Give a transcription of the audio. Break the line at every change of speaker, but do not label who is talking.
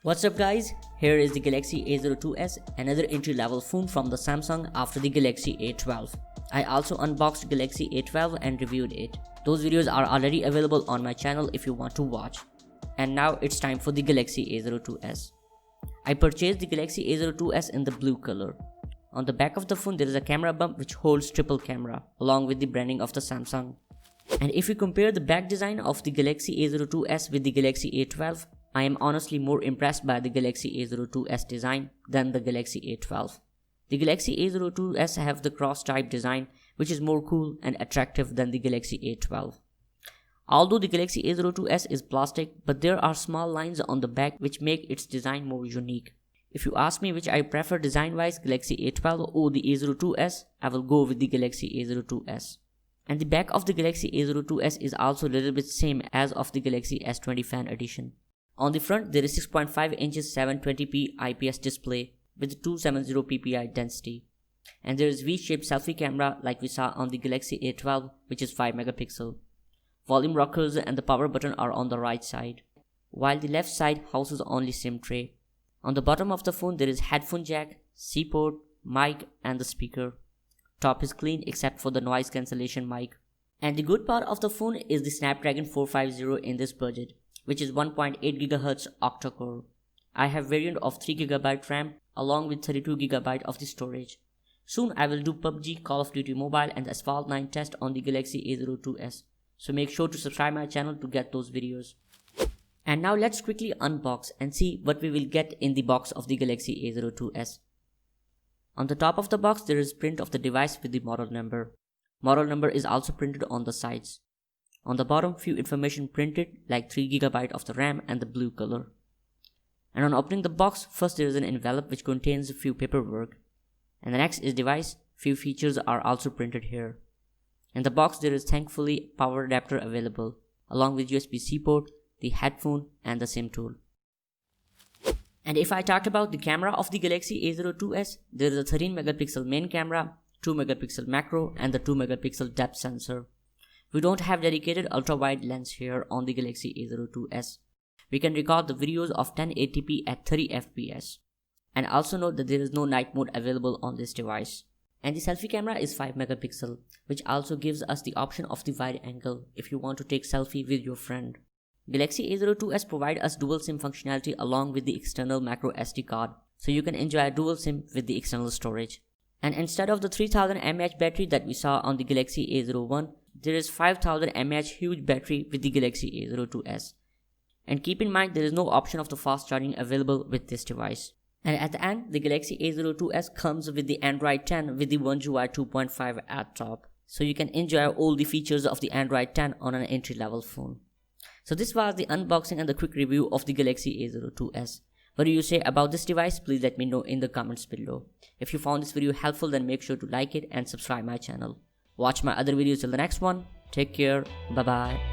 What's up guys, here is the Galaxy A02s, another entry-level phone from the Samsung after the Galaxy A12. I also unboxed Galaxy A12 and reviewed it. Those videos are already available on my channel if you want to watch. And now it's time for the Galaxy A02s. I purchased the Galaxy A02s in the blue color. On the back of the phone there is a camera bump which holds triple camera along with the branding of the Samsung. And if you compare the back design of the Galaxy A02s with the Galaxy A12, I am honestly more impressed by the Galaxy A02s design than the Galaxy A12. The Galaxy A02s have the cross-type design which is more cool and attractive than the Galaxy A12. Although the Galaxy A02s is plastic, but there are small lines on the back which make its design more unique. If you ask me which I prefer design-wise, Galaxy A12 or the A02s, I will go with the Galaxy A02s. And the back of the Galaxy A02s is also a little bit same as of the Galaxy S20 Fan Edition. On the front, there is 6.5 inches 720p IPS display with 270 ppi density. And there is V-shaped selfie camera like we saw on the Galaxy A12, which is 5 megapixel. Volume rockers and the power button are on the right side, while the left side houses only SIM tray. On the bottom of the phone, there is headphone jack, C port, mic and the speaker. Top is clean except for the noise cancellation mic. And the good part of the phone is the Snapdragon 450 in this budget, which is 1.8 GHz octa-core. I have variant of 3GB RAM along with 32GB of the storage. Soon I will do PUBG, Call of Duty Mobile and the Asphalt 9 test on the Galaxy A02s. So make sure to subscribe my channel to get those videos. And now let's quickly unbox and see what we will get in the box of the Galaxy A02s. On the top of the box there is print of the device with the model number. Model number is also printed on the sides. On the bottom, few information printed like 3GB of the RAM and the blue color. And on opening the box, first there is an envelope which contains a few paperwork. And the next is device, few features are also printed here. In the box there is thankfully power adapter available, along with USB-C port, the headphone and the SIM tool. And if I talk about the camera of the Galaxy A02s, there is a 13 megapixel main camera, 2 megapixel macro and the 2 megapixel depth sensor. We don't have dedicated ultra-wide lens here on the Galaxy A02s. We can record the videos of 1080p at 30 fps. And also note that there is no night mode available on this device. And the selfie camera is 5 megapixel, which also gives us the option of the wide angle if you want to take selfie with your friend. Galaxy A02s provide us dual SIM functionality along with the external micro SD card, so you can enjoy dual SIM with the external storage. And instead of the 3000 mAh battery that we saw on the Galaxy A01, there is 5000 mAh huge battery with the Galaxy A02s. And keep in mind there is no option of the fast charging available with this device. And at the end, the Galaxy A02s comes with the Android 10 with the One UI 2.5 at top. So you can enjoy all the features of the Android 10 on an entry-level phone. So this was the unboxing and the quick review of the Galaxy A02s. What do you say about this device? Please let me know in the comments below. If you found this video helpful, then make sure to like it and subscribe my channel. Watch my other videos till the next one. Take care. Bye bye.